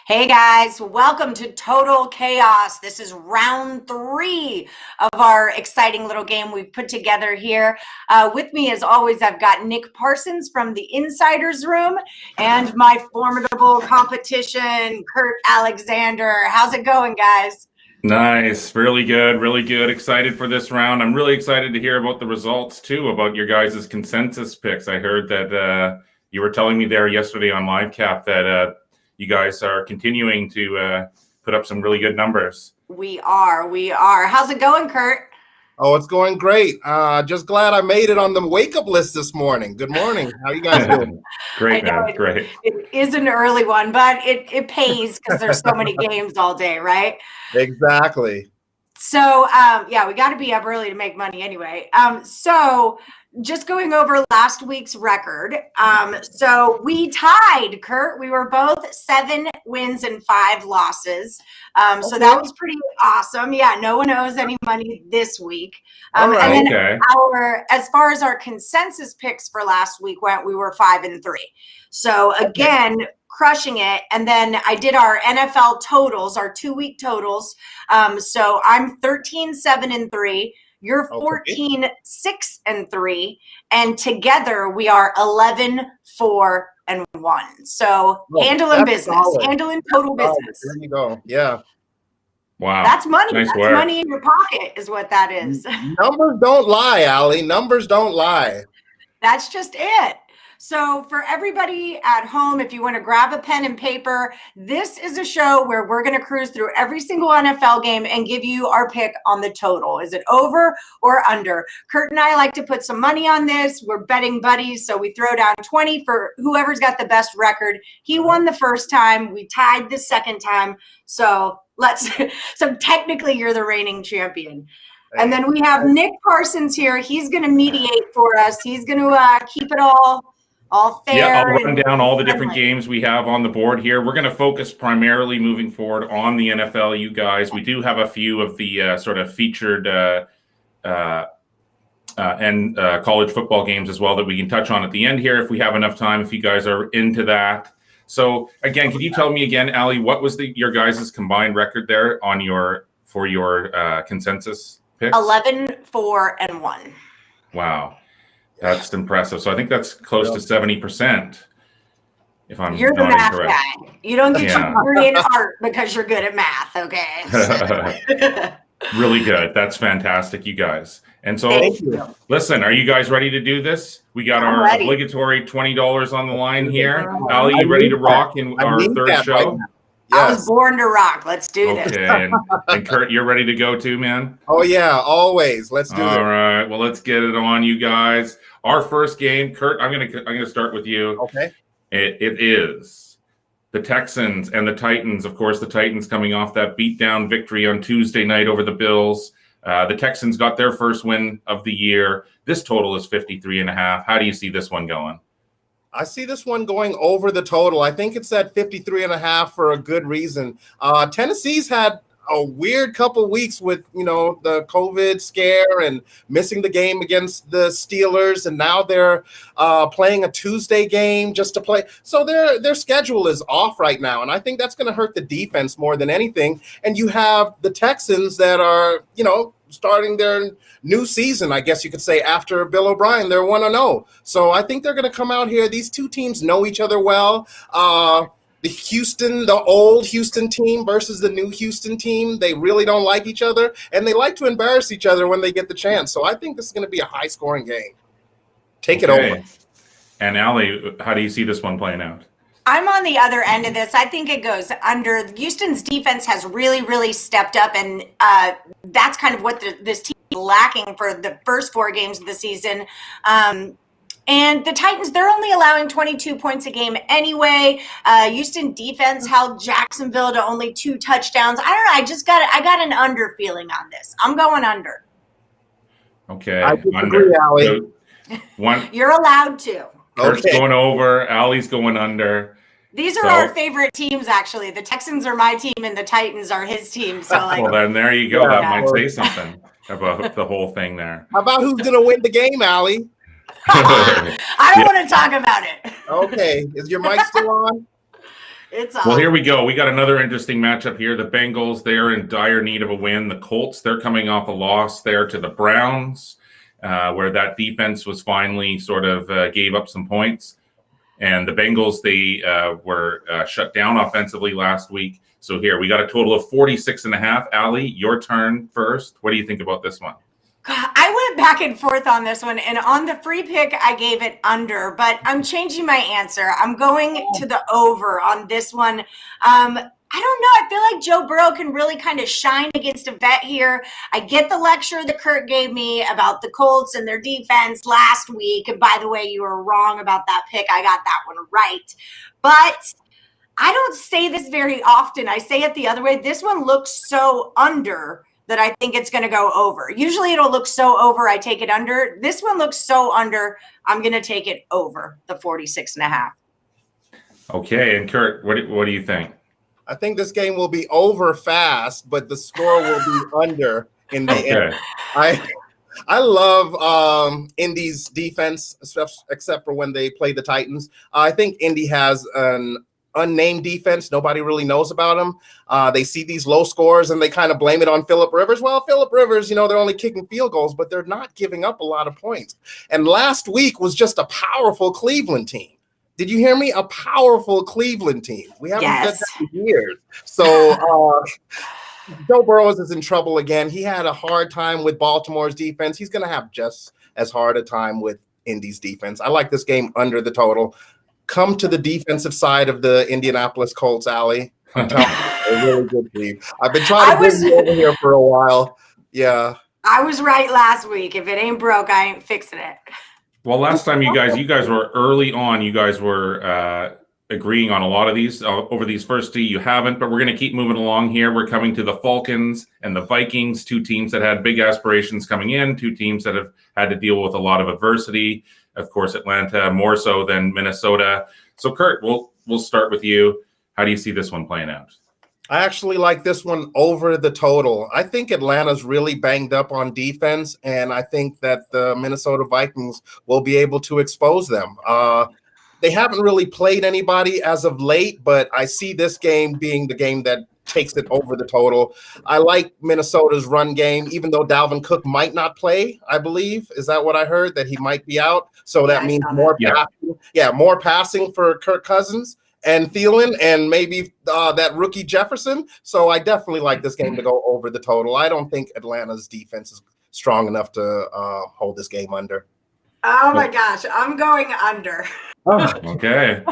Hey guys, welcome to Total Chaos. This is round 3 of our exciting little game we've put together here. With me, as always, I've got Nick Parsons from the Insiders Room and my formidable competition, Kurt Alexander. How's it going, guys? Nice. Really good. Really good. Excited for this round. I'm really excited to hear about the results, too, about your guys' consensus picks. I heard that you were telling me there yesterday on LiveCap that you guys are continuing to put up some really good numbers. We are. How's it going, Kurt? Oh, it's going great. Just glad I made it on the wake-up list this morning. Good morning. How you guys doing? Great, man. Great. It is an early one, but it pays because there's so many games all day, right? Exactly. So, yeah, we got to be up early to make money anyway. So just going over last week's record. So we tied, Kurt. We were both 7 wins and 5 losses. So that was pretty awesome. Yeah, no one owes any money this week. And then as far as our consensus picks for last week went, we were 5 and 3. So again, crushing it. And then I did our NFL totals, our 2-week totals. So I'm 13, 7 and 3. You're 14, 6 and 3. And together we are 11, 4 and 1. So handling business, handling total business. There you go. Yeah. Wow. That's money. Nice That's work. money in your pocket is what that is. Numbers don't lie, Allie. Numbers don't lie. That's just it. So for everybody at home, if you want to grab a pen and paper, this is a show where we're going to cruise through every single NFL game and give you our pick on the total. Is it over or under? Kurt and I like to put some money on this. We're betting buddies, so we throw down 20 for whoever's got the best record. He won the first time. We tied the second time. So so technically you're the reigning champion. And then we have Nick Parsons here. He's going to mediate for us. He's going to keep it all fair. Yeah, I'll run down all the different games we have on the board here. We're going to focus primarily moving forward on the NFL, you guys. We do have a few of the sort of featured and college football games as well that we can touch on at the end here if we have enough time, if you guys are into that. So, again, can you tell me again, Allie, what was your guys' combined record there on for your consensus picks? 11, 4 and 1. Wow. That's impressive. So I think that's close to 70%. If I'm You're the math incorrect. guy. You don't get your degree in art because you're good at math, okay? Really good. That's fantastic, you guys. And so, listen, are you guys ready to do this? We got our obligatory $20 on the line here. Ali, you ready to rock in our third show? I was born to rock. Let's do this. Okay. And Kurt, you're ready to go too, man? Oh, yeah, always. Let's do it. All right. Well, let's get it on, you guys. Our first game, Kurt, I'm gonna start with you. Okay. It is the Texans and the Titans. Of course, the Titans coming off that beatdown victory on Tuesday night over the Bills. The Texans got their first win of the year. This total is 53.5. How do you see this one going? I see this one going over the total. I think it's at 53.5 for a good reason. Tennessee's had a weird couple weeks with, the COVID scare and missing the game against the Steelers. And now they're playing a Tuesday game just to play. So their schedule is off right now. And I think that's going to hurt the defense more than anything. And you have the Texans that are, starting their new season, I guess you could say, after Bill O'Brien. They're 1-0. So I think they're going to come out here. These two teams know each other well. The old Houston team versus the new Houston team, they really don't like each other, and they like to embarrass each other when they get the chance. So I think this is going to be a high-scoring game. Take it over. And Allie, how do you see this one playing out? I'm on the other end of this. I think it goes under. Houston's defense has really, really stepped up, and that's kind of what this team is lacking for the first 4 games of the season. And the Titans, they're only allowing 22 points a game anyway. Houston defense held Jacksonville to only 2 touchdowns. I don't know. I got an under feeling on this. I'm going under. Okay. I disagree, Allie. So you're allowed to. Kurt's going over. Allie's going under. These are our favorite teams, actually. The Texans are my team, and the Titans are his team. So, well, then there you go. That might say something about the whole thing there. How about who's going to win the game, Allie? I don't want to talk about it. Okay. Is your mic still on? It's Well, here we go. We got another interesting matchup here. The Bengals, they're in dire need of a win. The Colts, they're coming off a loss there to the Browns, where that defense was finally sort of gave up some points. And the Bengals, they were shut down offensively last week. So here, we got a total of 46.5. Allie, your turn first. What do you think about this one? I went back and forth on this one, and on the free pick, I gave it under, but I'm changing my answer. I'm going to the over on this one. I don't know. I feel like Joe Burrow can really kind of shine against a vet here. I get the lecture that Kurt gave me about the Colts and their defense last week. And by the way, you were wrong about that pick. I got that one right. But I don't say this very often. I say it the other way. This one looks so under that I think it's going to go over. Usually it'll look so over, I take it under. This one looks so under, I'm going to take it over the 46.5. Okay, and Kurt, what do you think? I think this game will be over fast, but the score will be under in the end. I love Indy's defense, except for when they play the Titans. I think Indy has an unnamed defense. Nobody really knows about them. They see these low scores and they kind of blame it on Phillip Rivers. Well, Phillip Rivers, they're only kicking field goals, but they're not giving up a lot of points. And last week was just a powerful Cleveland team. Did you hear me? A powerful Cleveland team. We haven't said that in years. So Joe Burrow is in trouble again. He had a hard time with Baltimore's defense. He's going to have just as hard a time with Indy's defense. I like this game under the total. Come to the defensive side of the Indianapolis Colts, Allie. I'm telling you, a really good team. I've been trying to bring you over here for a while. Yeah. I was right last week. If it ain't broke, I ain't fixing it. Well, last time you guys were early on. You guys were agreeing on a lot of these. Over these first two, you haven't, but we're going to keep moving along here. We're coming to the Falcons and the Vikings, two teams that had big aspirations coming in, two teams that have had to deal with a lot of adversity. Of course, Atlanta more so than Minnesota. So, Kurt, we'll start with you. How do you see this one playing out? I actually like this one over the total. I think Atlanta's really banged up on defense, and I think that the Minnesota Vikings will be able to expose them. They haven't really played anybody as of late, but I see this game being the game that takes it over the total. I like Minnesota's run game, even though Dalvin Cook might not play, I believe. Is that what I heard? That he might be out? So that means more passing. Yeah, more passing for Kirk Cousins and Thielen and maybe that rookie Jefferson. So I definitely like this game to go over the total. I don't think Atlanta's defense is strong enough to hold this game under. Oh, my gosh. I'm going under. Oh, okay.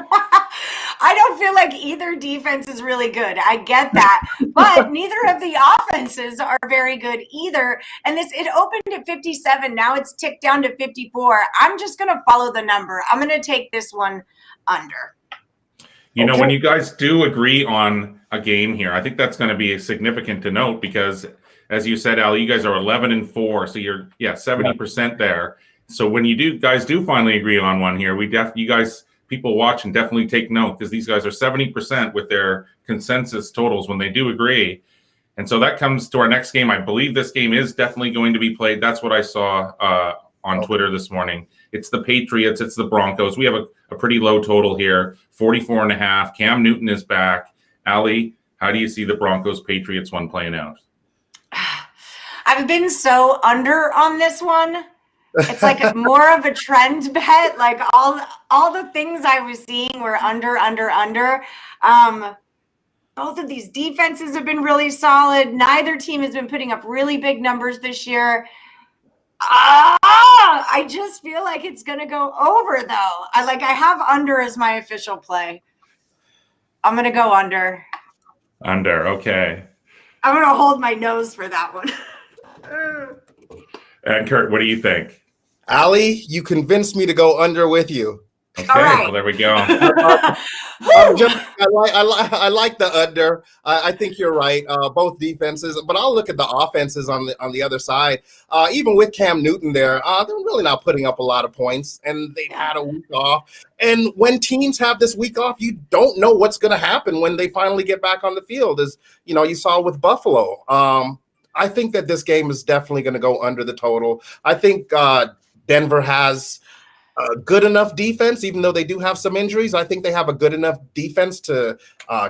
I don't feel like either defense is really good. I get that. But neither of the offenses are very good either. And it opened at 57. Now it's ticked down to 54. I'm just going to follow the number. I'm going to take this one under. When you guys do agree on a game here, I think that's going to be significant to note because, as you said, Ali, you guys are 11-4. So you're, 70% there. So when you guys do finally agree on one here, you guys, people watch and definitely take note because these guys are 70% with their consensus totals when they do agree. And so that comes to our next game. I believe this game is definitely going to be played. That's what I saw on Twitter this morning. It's the Patriots. It's the Broncos. We have a pretty low total here, 44.5. Cam Newton is back. Ali, how do you see the Broncos-Patriots one playing out? I've been so under on this one. It's like more of a trend bet. Like all the things I was seeing were under. Both of these defenses have been really solid. Neither team has been putting up really big numbers this year. I just feel like it's going to go over, though. I have under as my official play. I'm going to go under. Under, okay. I'm going to hold my nose for that one. And Kurt, what do you think? Ali, you convinced me to go under with you. Okay, right. Well, there we go. I like the under. I think you're right. Both defenses, but I'll look at the offenses on the other side. Even with Cam Newton there, they're really not putting up a lot of points, and they've had a week off. And when teams have this week off, you don't know what's going to happen when they finally get back on the field. As you saw with Buffalo. I think that this game is definitely going to go under the total. I think Denver has a good enough defense, even though they do have some injuries. I think they have a good enough defense to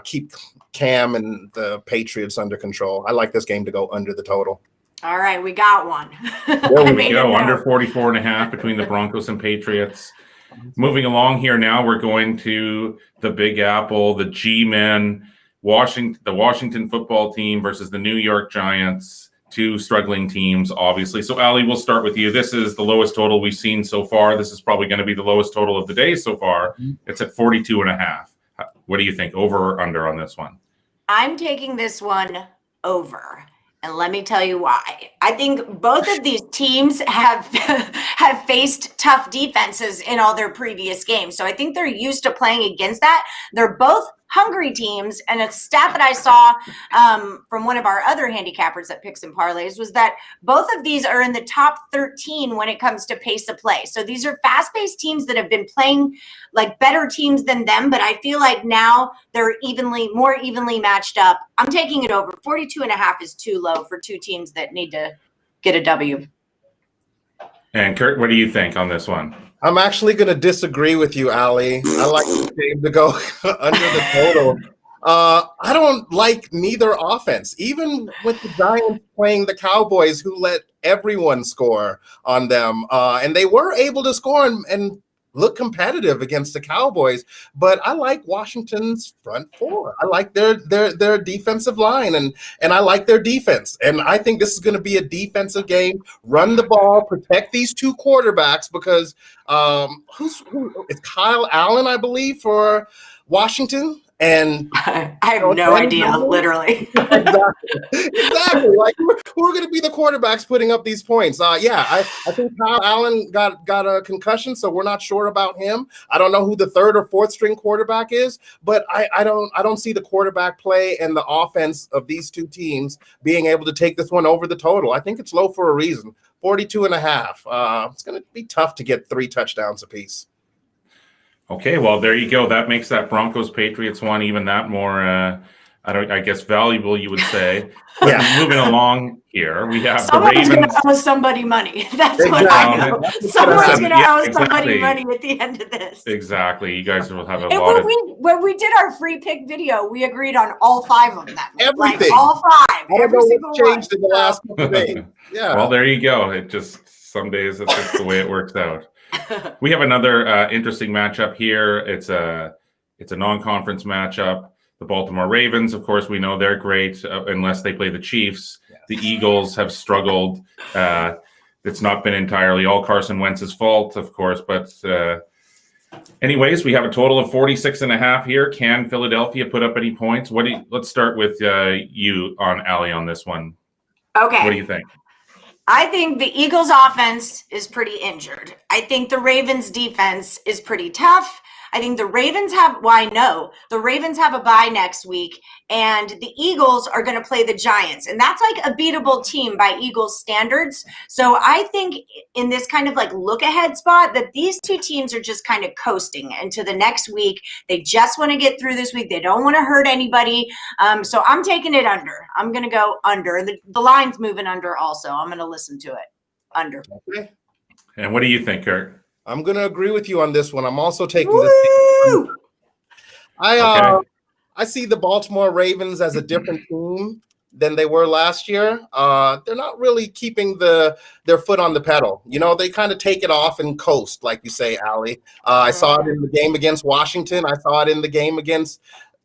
keep Cam and the Patriots under control. I like this game to go under the total. All right, we got one. There we go, under 44.5 between the Broncos and Patriots. Moving along here now, we're going to the Big Apple, the G-Men, the Washington football team versus the New York Giants. Two struggling teams, obviously. So, Ali, we'll start with you. This is the lowest total we've seen so far. This is probably going to be the lowest total of the day so far. It's at 42.5. What do you think, over or under on this one? I'm taking this one over. And let me tell you why. I think both of these teams have faced tough defenses in all their previous games. So I think they're used to playing against that. They're both hungry teams. And a stat that I saw from one of our other handicappers that picks and parlays was that both of these are in the top 13 when it comes to pace of play. So these are fast-paced teams that have been playing like better teams than them, but I feel like now they're more evenly matched up. I'm taking it over. 42.5 is too low for two teams that need to get a W. And Kurt, what do you think on this one? I'm actually going to disagree with you, Ali. I like this game to go under the total. I don't like neither offense. Even with the Giants playing the Cowboys, who let everyone score on them, and they were able to score and look competitive against the Cowboys. But I like Washington's front four. I like their defensive line, and I like their defense. And I think this is going to be a defensive game. Run the ball, protect these two quarterbacks, because it's Kyle Allen, I believe, for Washington. And I have no idea, literally. Exactly. Like, who are going to be the quarterbacks putting up these points? I think Kyle Allen got a concussion, so we're not sure about him. I don't know who the third or fourth string quarterback is, but I don't see the quarterback play and the offense of these two teams being able to take this one over the total. I think it's low for a reason. 42.5. It's going to be tough to get 3 touchdowns apiece. Okay, well, there you go. That makes that Broncos-Patriots one even that more, I guess, valuable, you would say. Yeah. Moving along here, we have Someone's the Ravens. Going to owe somebody money. That's what I know. Someone's going to owe somebody money at the end of this. Exactly. You guys will have a and lot of... When we did our free pick video, we agreed on all 5 of them. Everything. Like, all 5. I don't know what's changed in the last couple of days. Yeah. Well, there you go. It just, some days that's just the way it works out. We have another interesting matchup here. It's a non-conference matchup. The Baltimore Ravens, of course, we know they're great unless they play the Chiefs. Yes. The Eagles have struggled. It's not been entirely all Carson Wentz's fault, of course. But anyways, we have a total of 46.5 here. Can Philadelphia put up any points? Let's start with you on Ali on this one. Okay. What do you think? I think the Eagles offense is pretty injured. I think the Ravens defense is pretty tough. I think the Ravens have a bye next week, and the Eagles are going to play the Giants, and that's like a beatable team by Eagles standards. So I think in this kind of like look ahead spot that these two teams are just kind of coasting into the next week. They just want to get through this week. They don't want to hurt anybody. So I'm taking it under. I'm going to go under. The line's moving under also. I'm going to listen to it. Under. Okay. And what do you think, Kurt? I'm going to agree with you on this one. I'm also taking Woo! this. I see the Baltimore Ravens as a different team than they were last year. They're not really keeping their foot on the pedal. You know, they kind of take it off and coast, like you say, Ali. I saw it in the game against Washington. I saw it in the game against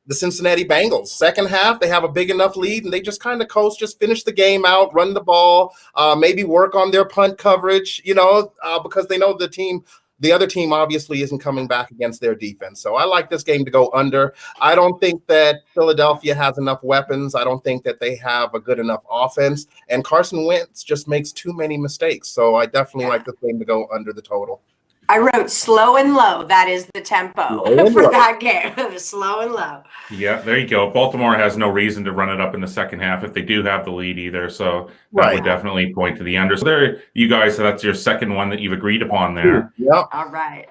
the Cincinnati Bengals. Second half, they have a big enough lead, and they just kind of coast, just finish the game out, run the ball, maybe work on their punt coverage, because they know the other team obviously isn't coming back against their defense. So I like this game to go under. I don't think that Philadelphia has enough weapons. I don't think that they have a good enough offense. And Carson Wentz just makes too many mistakes. So I definitely like this game to go under the total. I wrote slow and low. That is the tempo for that game. Slow and low. Yeah, there you go. Baltimore has no reason to run it up in the second half if they do have the lead either. So that would definitely point to the under. So there, you guys, so that's your second one that you've agreed upon there. Yep. All right.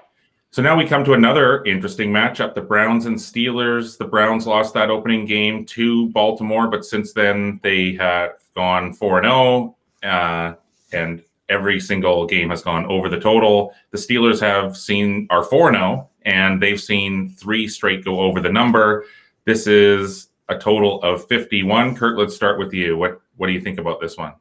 So now we come to another interesting matchup, the Browns and Steelers. The Browns lost that opening game to Baltimore, but since then they have gone 4-0. And every single game has gone over the total. The Steelers are 4-0, and they've seen 3 straight go over the number. This is a total of 51. Kurt, let's start with you. What do you think about this one?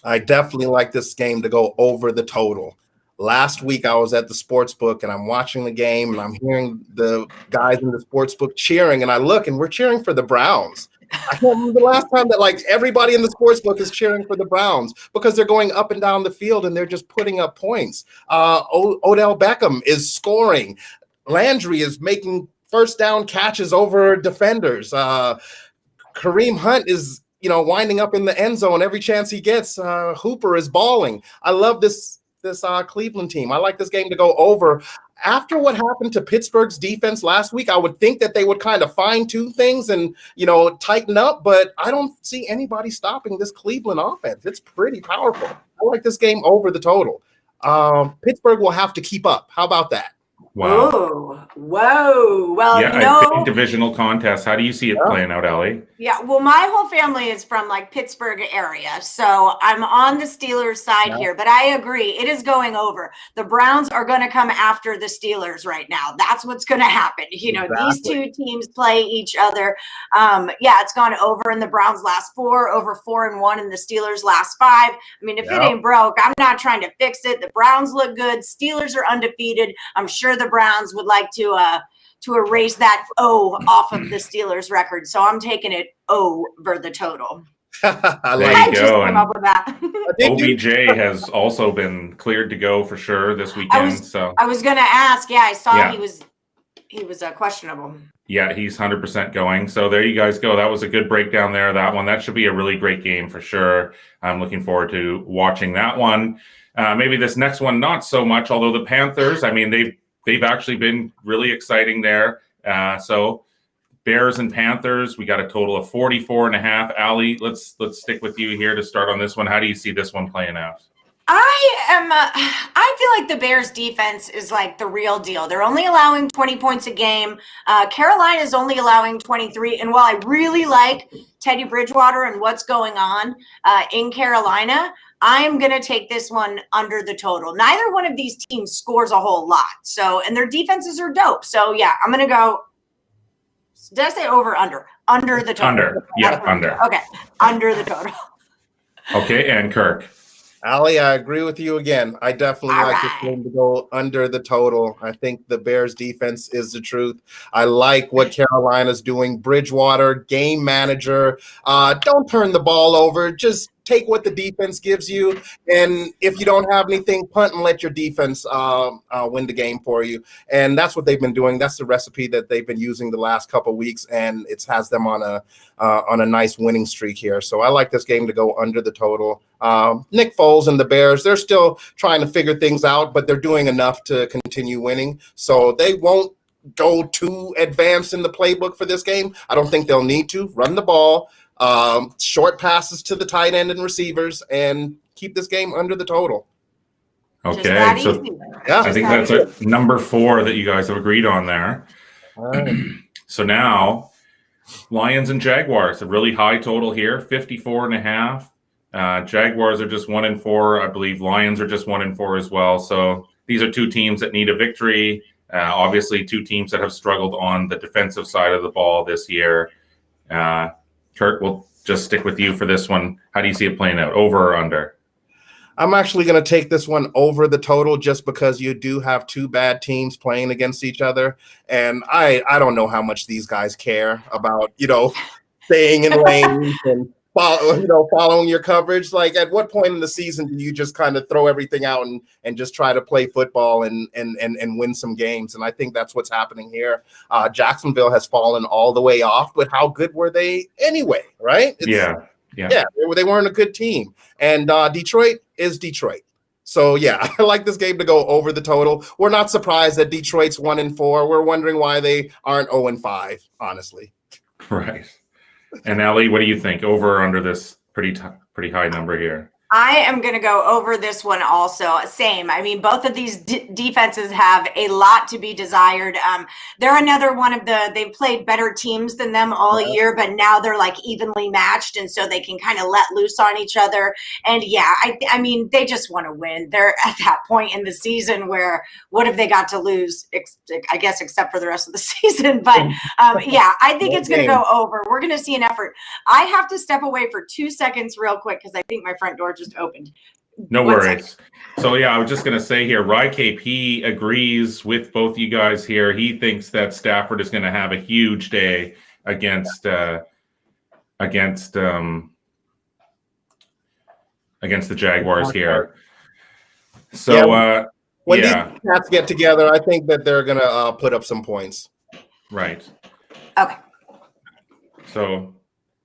I definitely like this game to go over the total. Last week, I was at the sports book and I'm watching the game and I'm hearing the guys in the sports book cheering, and I look and we're cheering for the Browns. I can't remember the last time that like everybody in the sports book is cheering for the Browns because they're going up and down the field and they're just putting up points. Odell Beckham is scoring. Landry is making first down catches over defenders. Kareem Hunt is winding up in the end zone every chance he gets. Hooper is balling. I love this Cleveland team. I like this game to go over. After what happened to Pittsburgh's defense last week, I would think that they would kind of fine-tune things and, tighten up, but I don't see anybody stopping this Cleveland offense. It's pretty powerful. I like this game over the total. Pittsburgh will have to keep up. How about that? Wow. Whoa. Well, yeah, I think divisional contest. How do you see it playing out, Ellie? Yeah, well, my whole family is from like Pittsburgh area, so I'm on the Steelers side here, but I agree. It is going over. The Browns are going to come after the Steelers right now. That's what's going to happen. Exactly. These two teams play each other. It's gone over in the Browns last 4, over 4-1 in the Steelers last 5. I mean, if it ain't broke, I'm not trying to fix it. The Browns look good. Steelers are undefeated. I'm sure the Browns would like to erase that O off of the Steelers record. So I'm taking it over the total. There you go. Came up with that. OBJ has also been cleared to go for sure this weekend. I was going to ask. Yeah, I saw he was questionable. Yeah, he's 100% going. So there you guys go. That was a good breakdown there. That should be a really great game for sure. I'm looking forward to watching that one. Maybe this next one, not so much, although the Panthers, I mean, they've actually been really exciting there. So Bears and Panthers, we got a total of 44.5. Allie, let's stick with you here to start on this one. How do you see this one playing out? I feel like the Bears defense is like the real deal. They're only allowing 20 points a game. Carolina is only allowing 23. And while I really like Teddy Bridgewater and what's going on in Carolina, I'm going to take this one under the total. Neither one of these teams scores a whole lot. And their defenses are dope. So yeah, I'm going to go. Did I say over, under? Under the total. Under. Yeah, under. Okay. Under the total. Okay. And Kirk. Allie, I agree with you again. I definitely like this game to go under the total. I think the Bears defense is the truth. I like what Carolina's doing. Bridgewater, game manager. Don't turn the ball over. Just take what the defense gives you. And if you don't have anything, punt and let your defense win the game for you. And that's what they've been doing. That's the recipe that they've been using the last couple of weeks, and it has them on a nice winning streak here. So I like this game to go under the total. Nick Foles and the Bears, they're still trying to figure things out, but they're doing enough to continue winning. So they won't go too advanced in the playbook for this game. I don't think they'll need to. Run the ball, short passes to the tight end and receivers, and keep this game under the total. Okay, so I think that's a number 4 that you guys have agreed on there. So now, Lions and Jaguars, a really high total here, 54.5. Jaguars are just 1-4. I believe Lions are just 1-4 as well. So these are two teams that need a victory. Obviously, two teams that have struggled on the defensive side of the ball this year. Kurt, we'll just stick with you for this one. How do you see it playing out, over or under? I'm actually going to take this one over the total just because you do have two bad teams playing against each other. And I don't know how much these guys care about, staying in lanes and following your coverage. Like, at what point in the season do you just kind of throw everything out and just try to play football and win some games? And I think that's what's happening here. Jacksonville has fallen all the way off, but how good were they anyway, right? Yeah, they weren't a good team. And Detroit is Detroit. So, yeah, I like this game to go over the total. We're not surprised that Detroit's 1-4. We're wondering why they aren't 0-5, honestly. Right. And Ellie, what do you think? Over or under this pretty high number here? I am going to go over this one also. Same. I mean, both of these defenses have a lot to be desired. They're another one of they've played better teams than them all year, but now they're like evenly matched. And so they can kind of let loose on each other. And yeah, I mean, they just want to win. They're at that point in the season where what have they got to lose? I guess, except for the rest of the season. But yeah, I think it's going to go over. We're going to see an effort. I have to step away for 2 seconds real quick because I think my front door just opened. No worries. So yeah, I was just going to say here, RyKP agrees with both you guys here. He thinks that Stafford is going to have a huge day against the Jaguars here. So when these cats get together, I think that they're going to put up some points. Right. Okay. So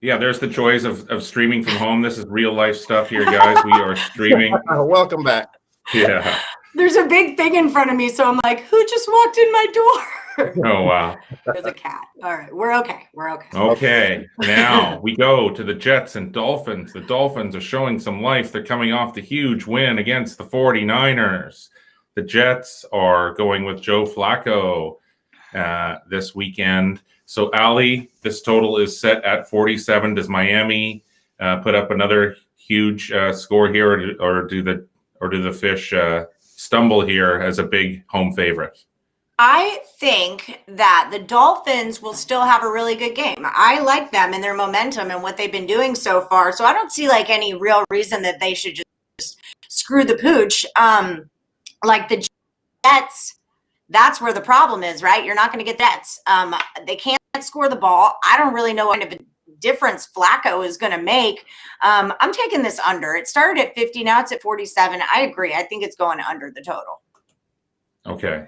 yeah, there's the joys of streaming from home. This is real life stuff here, guys. We are streaming. Welcome back. Yeah. There's a big thing in front of me, so I'm like, who just walked in my door? Oh, wow. There's a cat. All right, we're okay. Okay, now we go to the Jets and Dolphins. The Dolphins are showing some life. They're coming off the huge win against the 49ers. The Jets are going with Joe Flacco this weekend. So, Ali, this total is set at 47. Does Miami put up another huge score here, or do the Fish stumble here as a big home favorite? I think that the Dolphins will still have a really good game. I like them and their momentum and what they've been doing so far. So I don't see like any real reason that they should just screw the pooch. Like the Jets, that's where the problem is, right? You're not going to get Jets. They can't score the ball. I don't really know what kind of a difference Flacco is going to make. I'm taking this under. It started at 50. Now it's at 47. I agree. I think it's going under the total. Okay.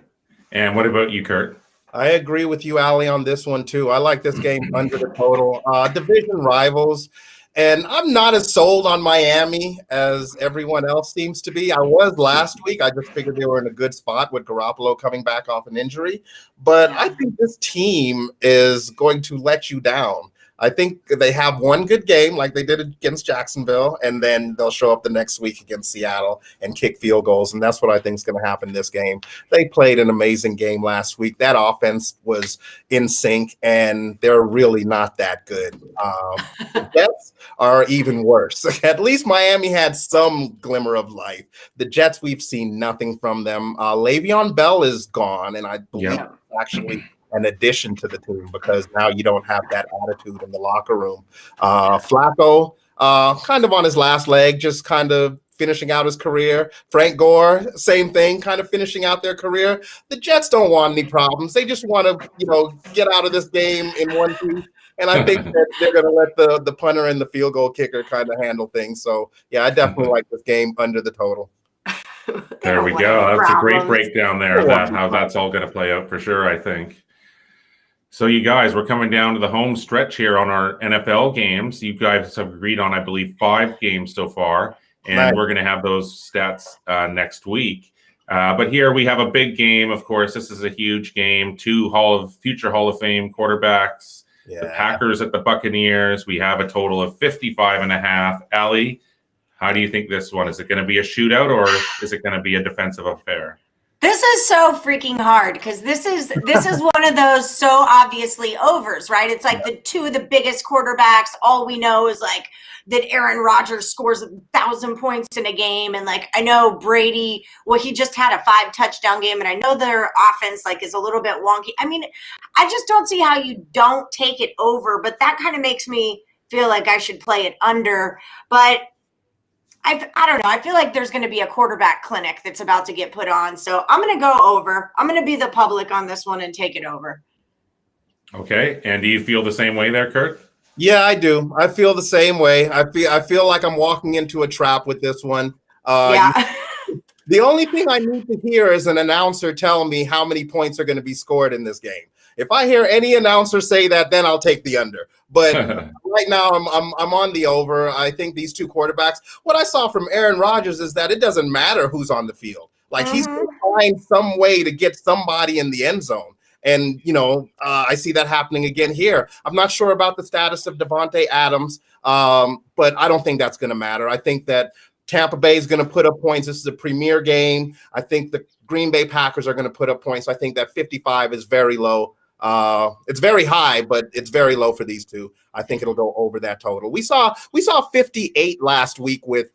And what about you, Kurt? I agree with you, Ali, on this one, too. I like this game under the total. Division rivals. And I'm not as sold on Miami as everyone else seems to be. I was last week. I just figured they were in a good spot with Garoppolo coming back off an injury. But I think this team is going to let you down. I think they have one good game like they did against Jacksonville, and then they'll show up the next week against Seattle and kick field goals, and that's what I think is going to happen this game. They played an amazing game last week. That offense was in sync, and they're really not that good. The Jets are even worse. At least Miami had some glimmer of life. The Jets, we've seen nothing from them. Le'Veon Bell is gone, and I believe actually an addition to the team because now you don't have that attitude in the locker room. Flacco, kind of on his last leg, just kind of finishing out his career. Frank Gore, same thing, kind of finishing out their career. The Jets don't want any problems. They just want to, get out of this game in one piece. And I think that they're going to let the punter and the field goal kicker kind of handle things. So, yeah, I definitely like this game under the total. There we go. That's a great breakdown there about how that's all going to play out for sure, I think. So you guys, we're coming down to the home stretch here on our NFL games. You guys have agreed on, I believe, 5 games so far, and we're going to have those stats next week. But here we have a big game. Of course, this is a huge game. 2 future Hall of Fame quarterbacks, the Packers at the Buccaneers. We have a total of 55.5. Ali, how do you think this one? Is it going to be a shootout, or is it going to be a defensive affair? This is so freaking hard because this is one of those so obviously overs, right? It's like the 2 of the biggest quarterbacks. All we know is like that Aaron Rodgers scores 1,000 points in a game. And like, I know Brady, he just had a 5-touchdown game. And I know their offense like is a little bit wonky. I mean, I just don't see how you don't take it over, but that kind of makes me feel like I should play it under. But I don't know. I feel like there's going to be a quarterback clinic that's about to get put on. So I'm going to go over. I'm going to be the public on this one and take it over. Okay. And do you feel the same way there, Kurt? Yeah, I do. I feel the same way. I feel like I'm walking into a trap with this one. The only thing I need to hear is an announcer tell me how many points are going to be scored in this game. If I hear any announcer say that, then I'll take the under. But right now, I'm on the over. I think these 2 quarterbacks. What I saw from Aaron Rodgers is that it doesn't matter who's on the field. Like he's going to find some way to get somebody in the end zone. And I see that happening again here. I'm not sure about the status of Devontae Adams, but I don't think that's going to matter. I think that Tampa Bay is going to put up points. This is a premier game. I think the Green Bay Packers are going to put up points. I think that 55 is very low. It's very high, but it's very low for these two. I think it'll go over that total. We saw 58 last week with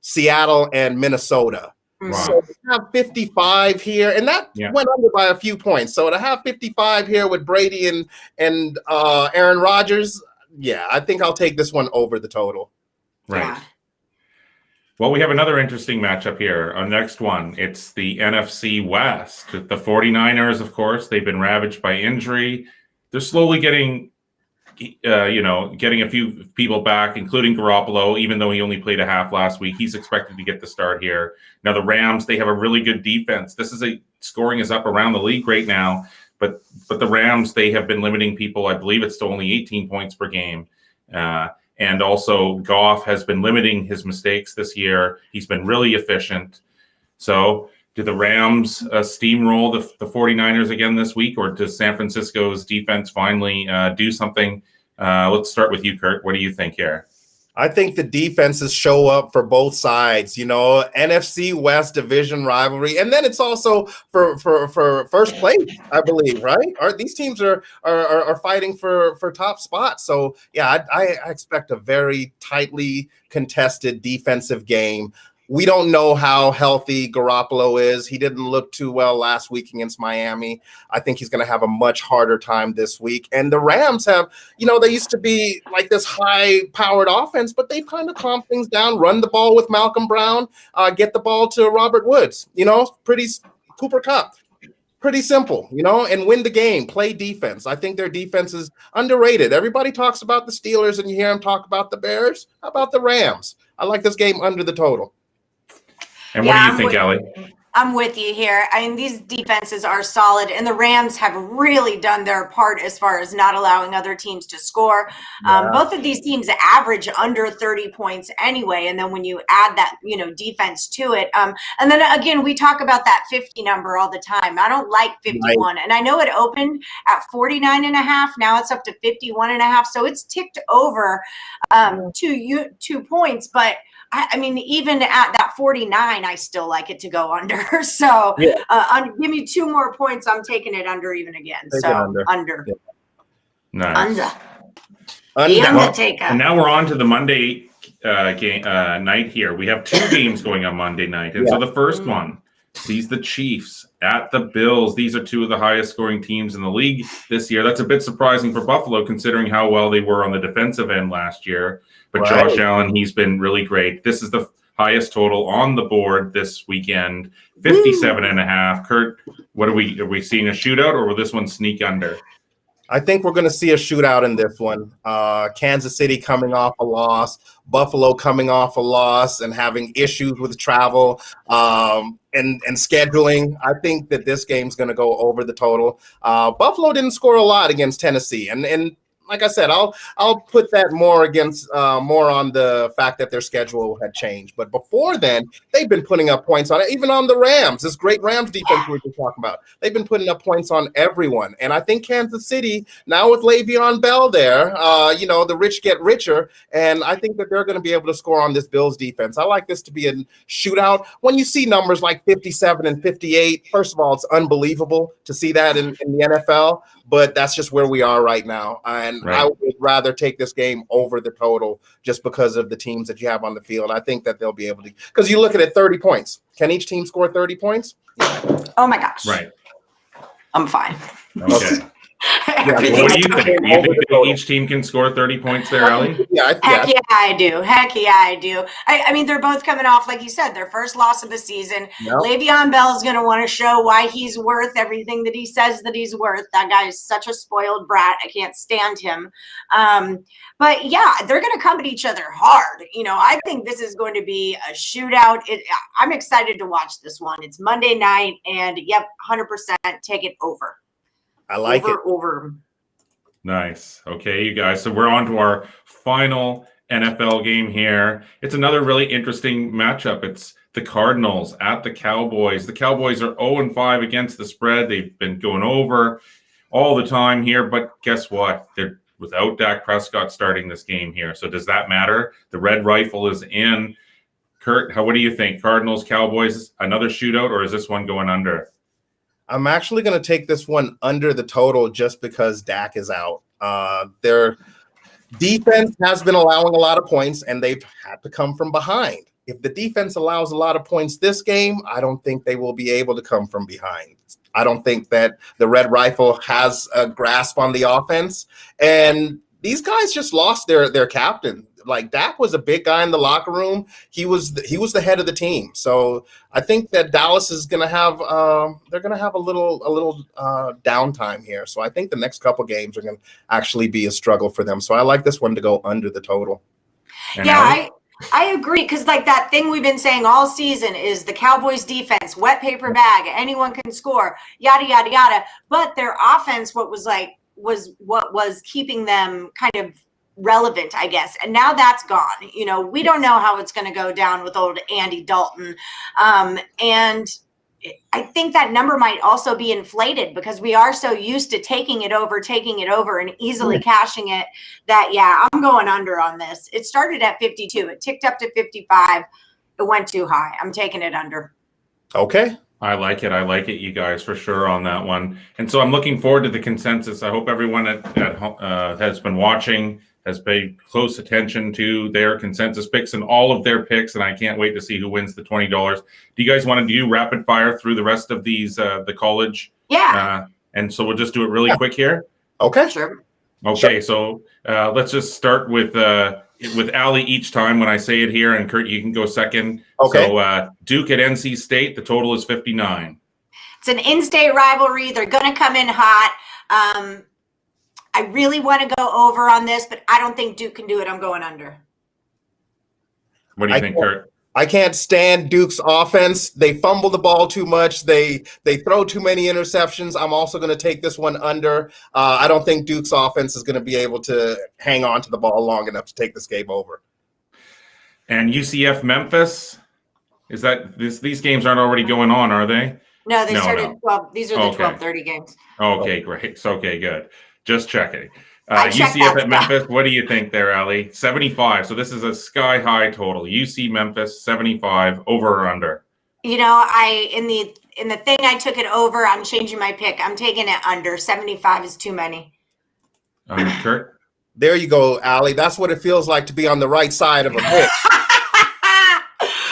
Seattle and Minnesota. Wow. So we have 55 here, and that went under by a few points. So to have 55 here with Brady and Aaron Rodgers, I think I'll take this one over the total. Right. Yeah. Well, we have another interesting matchup here. Our next one, it's the NFC West. The 49ers, of course, they've been ravaged by injury. They're slowly getting a few people back, including Garoppolo, even though he only played a half last week. He's expected to get the start here. Now, the Rams, they have a really good defense. Scoring is up around the league right now, but the Rams, they have been limiting people. I believe it's to only 18 points per game. And also, Goff has been limiting his mistakes this year. He's been really efficient. So, do the Rams steamroll the 49ers again this week, or does San Francisco's defense finally do something? Let's start with you, Kurt. What do you think here? I think the defenses show up for both sides, NFC West division rivalry. And then it's also for first place, I believe, right? These teams are fighting for top spots. So, I expect a very tightly contested defensive game. We don't know how healthy Garoppolo is. He didn't look too well last week against Miami. I think he's going to have a much harder time this week. And the Rams have, they used to be like this high-powered offense, but they've kind of calmed things down, run the ball with Malcolm Brown, get the ball to Robert Woods, Cooper Kupp. Pretty simple, and win the game, play defense. I think their defense is underrated. Everybody talks about the Steelers, and you hear them talk about the Bears. How about the Rams? I like this game under the total. And what do you think, Ellie? I'm with you here. I mean, these defenses are solid, and the Rams have really done their part as far as not allowing other teams to score. Both of these teams average under 30 points anyway, and then when you add that, defense to it, and then again, we talk about that 50 number all the time. I don't like 51, and I know it opened at 49.5. Now it's up to 51.5, so it's ticked over 2 points, but I mean, even at that 49, I still like it to go under. So give me 2 more points. I'm taking it under even again. Under. Yeah. Nice. The Undertaker. And now we're on to the Monday game night here. We have 2 games going on Monday night. And so the first one sees the Chiefs at the Bills. These are 2 of the highest scoring teams in the league this year. That's a bit surprising for Buffalo, considering how well they were on the defensive end last year. But Josh Allen, he's been really great. This is the highest total on the board this weekend, 57.5. Kurt, what are we seeing a shootout, or will this one sneak under? I think we're going to see a shootout in this one. Kansas City coming off a loss, Buffalo coming off a loss and having issues with travel and scheduling. I think that this game's going to go over the total. Buffalo didn't score a lot against Tennessee, and like I said, I'll put that more on the fact that their schedule had changed. But before then, they've been putting up points on it, even on the Rams. This great Rams defense we were just talking about. They've been putting up points on everyone. And I think Kansas City, now with Le'Veon Bell there, the rich get richer. And I think that they're going to be able to score on this Bills defense. I like this to be a shootout. When you see numbers like 57 and 58, first of all, it's unbelievable to see that in the NFL. But that's just where we are right now. And I would rather take this game over the total just because of the teams that you have on the field. I think that they'll be able to, because you look at it, 30 points. Can each team score 30 points? Oh my gosh. Right. I'm fine. Okay. What do you think? Do you think that each team can score 30 points there, Ellie? Heck yeah, I do. I mean, they're both coming off, like you said, their first loss of the season. Yep. Le'Veon Bell is going to want to show why he's worth everything that he says that he's worth. That guy is such a spoiled brat. I can't stand him. But yeah, they're going to come at each other hard. I think this is going to be a shootout. I'm excited to watch this one. It's Monday night, and 100% take it over. I like it. Over. Nice. Okay, you guys. So we're on to our final NFL game here. It's another really interesting matchup. It's the Cardinals at the Cowboys. The Cowboys are 0-5 against the spread. They've been going over all the time here, but guess what? They're without Dak Prescott starting this game here. So does that matter? The red rifle is in. Kurt, what do you think? Cardinals, Cowboys, another shootout, or is this one going under? I'm actually going to take this one under the total just because Dak is out. Their defense has been allowing a lot of points, and they've had to come from behind. If the defense allows a lot of points this game, I don't think they will be able to come from behind. I don't think that the red rifle has a grasp on the offense. And these guys just lost their captain. Like, Dak was a big guy in the locker room. He was the head of the team. So I think that Dallas is going to have they're going to have a little downtime here. So I think the next couple games are going to actually be a struggle for them. So I like this one to go under the total. And yeah, I agree, because like that thing we've been saying all season is the Cowboys defense, wet paper bag, anyone can score, yada, yada, yada. But their offense, what was keeping them kind of relevant, I guess. And now that's gone. You know, we don't know how it's going to go down with old Andy Dalton. And I think that number might also be inflated because we are so used to taking it over and easily cashing it that, yeah, I'm going under on this. It started at 52. It ticked up to 55. It went too high. I'm taking it under. Okay. I like it, you guys, for sure on that one. And so I'm looking forward to the consensus. I hope everyone has been watching, has paid close attention to their consensus picks and all of their picks, and I can't wait to see who wins the $20. Do you guys want to do rapid fire through the rest of these, the college? Yeah. And so we'll just do it really quick here. Okay. Sure. Okay, so let's just start with Allie each time when I say it here, and Kurt, you can go second. Okay. So Duke at NC State, the total is 59. It's an in-state rivalry. They're going to come in hot. I really want to go over on this, but I don't think Duke can do it. I'm going under. What do you think, Kurt? I can't stand Duke's offense. They fumble the ball too much. They throw too many interceptions. I'm also going to take this one under. I don't think Duke's offense is going to be able to hang on to the ball long enough to take this game over. And UCF Memphis, is that these games aren't already going on, are they? No, they started 12. These are the 12:30 games. Okay, great. Okay, good. Just checking. I checked UCF that at Memphis, what do you think there, Allie? 75. So this is a sky-high total. UC Memphis, 75, over or under? You know, in the thing I took it over. I'm changing my pick. I'm taking it under. 75 is too many. Kurt? There you go, Allie. That's what it feels like to be on the right side of a pick.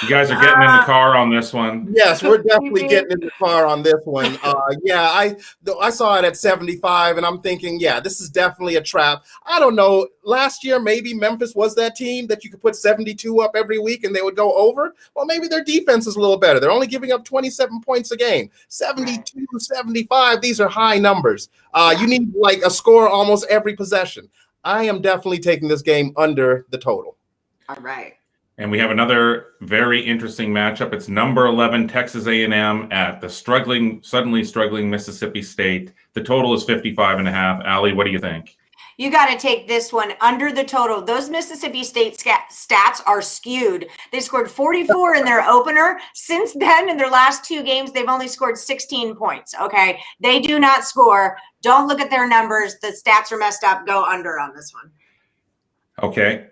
You guys are getting in the car on this one. Yes, we're definitely getting in the car on this one. I saw it at 75, and I'm thinking, yeah, this is definitely a trap. I don't know. Last year, maybe Memphis was that team that you could put 72 up every week and they would go over. Well, maybe their defense is a little better. They're only giving up 27 points a game. 72, 75, these are high numbers. You need like a score almost every possession. I am definitely taking this game under the total. All right. And we have another very interesting matchup. It's number 11 Texas A&M at the suddenly struggling Mississippi State. The total is 55.5. Allie, what do you think? You got to take this one under the total. Those Mississippi State stats are skewed. They scored 44 in their opener. Since then, in their last two games, they've only scored 16 points. Okay. They do not score. Don't look at their numbers. The stats are messed up. Go under on this one. Okay.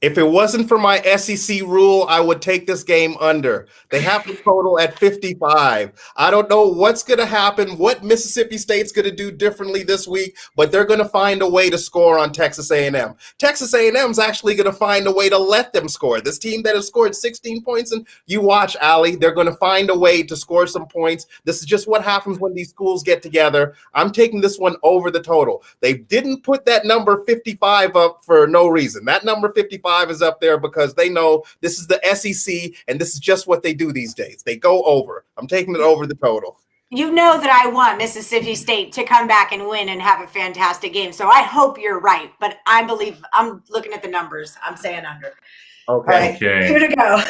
If it wasn't for my SEC rule, I would take this game under. They have the total at 55. I don't know what's going to happen, what Mississippi State's going to do differently this week, but they're going to find a way to score on Texas A&M. Texas A&M's actually going to find a way to let them score. This team that has scored 16 points, and you watch, Allie, they're going to find a way to score some points. This is just what happens when these schools get together. I'm taking this one over the total. They didn't put that number 55 up for no reason. That number 55 is up there because they know this is the SEC and this is just what they do these days. They go over. I'm taking it over the total. You know that I want Mississippi State to come back and win and have a fantastic game. So I hope you're right, but I'm looking at the numbers. I'm saying under. Okay. Okay. 2 to go.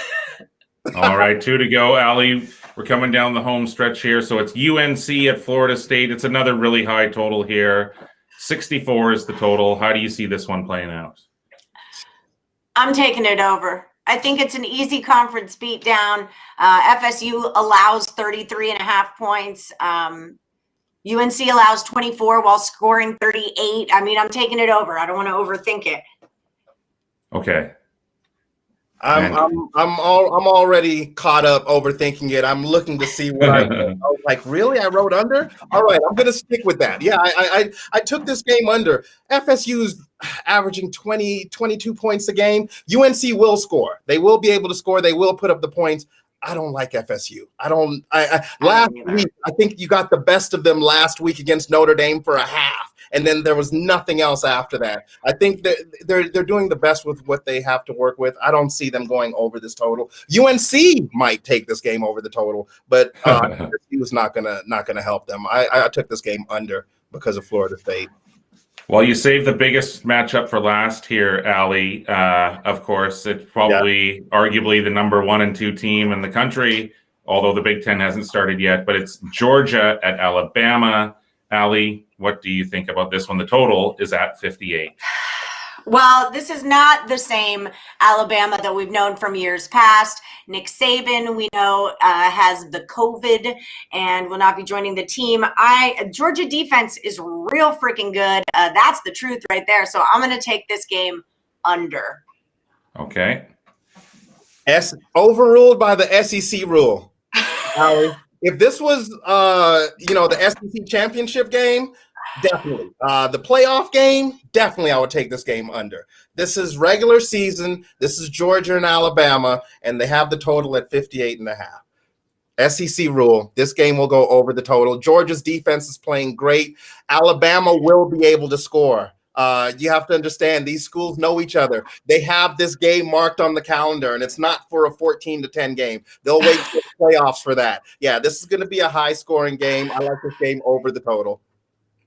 All right, 2 to go. Allie, we're coming down the home stretch here. So it's UNC at Florida State. It's another really high total here. 64 is the total. How do you see this one playing out? I'm taking it over. I think it's an easy conference beatdown. FSU allows 33.5 points. UNC allows 24 while scoring 38. I mean, I'm taking it over. I don't want to overthink it. Okay. I'm already caught up overthinking it. I'm looking to see what I was like, really? I wrote under? All right, I'm gonna stick with that. Yeah, I took this game under. FSU's averaging 22 points a game. UNC will score. They will be able to score. They will put up the points. I don't like FSU. Last week, I think you got the best of them last week against Notre Dame for a half. And then there was nothing else after that. I think that they're doing the best with what they have to work with. I don't see them going over this total. UNC might take this game over the total, but he was not gonna help them. I took this game under because of Florida State. Well, you saved the biggest matchup for last here, Ali. Of course, it's probably arguably the number 1 and 2 team in the country, although the Big Ten hasn't started yet. But it's Georgia at Alabama. Ali, what do you think about this one? The total is at 58. Well, this is not the same Alabama that we've known from years past. Nick Saban, we know, has the COVID and will not be joining the team. Georgia defense is real freaking good. That's the truth right there. So I'm going to take this game under. Okay. Overruled by the SEC rule. If this was, the SEC championship game, definitely. The playoff game, definitely I would take this game under. This is regular season. This is Georgia and Alabama, and they have the total at 58.5. SEC rule, this game will go over the total. Georgia's defense is playing great. Alabama will be able to score. You have to understand, these schools know each other. They have this game marked on the calendar, and it's not for a 14-10 game. They'll wait for the playoffs for that. Yeah, this is going to be a high-scoring game. I like this game over the total.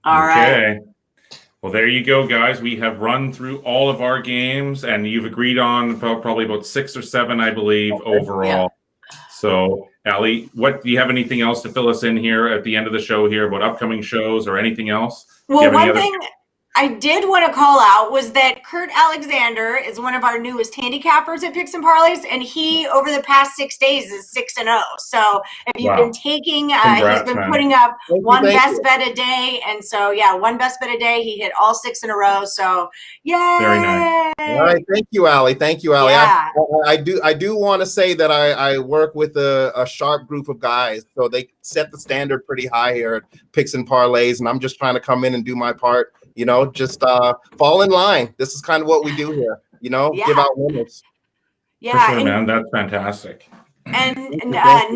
All right. Okay. Well, there you go, guys. We have run through all of our games, and you've agreed on probably about 6 or 7, I believe, overall. Yeah. So, Ali, do you have anything else to fill us in here at the end of the show here about upcoming shows or anything else? Well, one thing I did want to call out was that Kurt Alexander is one of our newest handicappers at Picks and Parlays, and he, over the past 6 days, is 6-0. So if you've been taking, he's been putting up one best bet a day, and so one best bet a day. He hit all 6 in a row. So yay! Very nice. All right, thank you, Ali. Thank you, Ali. Yeah. I do want to say that I work with a sharp group of guys, so they set the standard pretty high here at Picks and Parlays, and I'm just trying to come in and do my part. Just fall in line. This is kind of what we do here, give out winners. Yeah, for sure, man. That's fantastic. And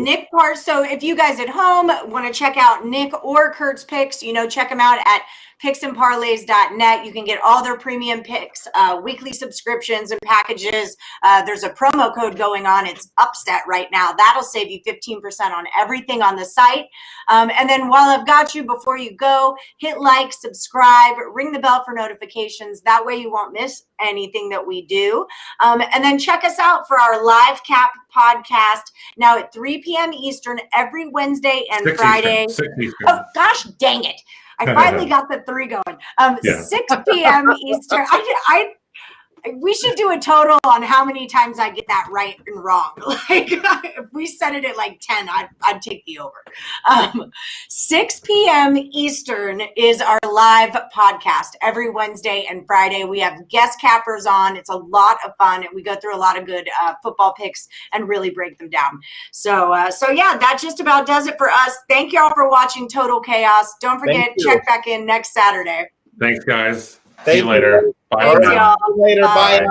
Nick Parr, so if you guys at home want to check out Nick or Kurt's picks, check them out at picksandparlays.net. You can get all their premium picks, weekly subscriptions and packages. There's a promo code going on. It's Upset right now. That'll save you 15% on everything on the site. And then while I've got you, before you go, hit like, subscribe, ring the bell for notifications. That way you won't miss anything that we do. And then check us out for our live cap podcast now at 3 p.m. Eastern every Wednesday and Friday. Oh, gosh, dang it. I finally got the 3 going. 6 p.m. Eastern. We should do a total on how many times I get that right and wrong. Like, if we set it at like 10, I'd take the over. 6 p.m. Eastern is our live podcast every Wednesday and Friday. We have guest cappers on. It's a lot of fun, and we go through a lot of good football picks and really break them down. So that just about does it for us. Thank you all for watching Total Chaos. Don't forget, check back in next Saturday. Thanks, guys. See you later. Bye. Later. Bye.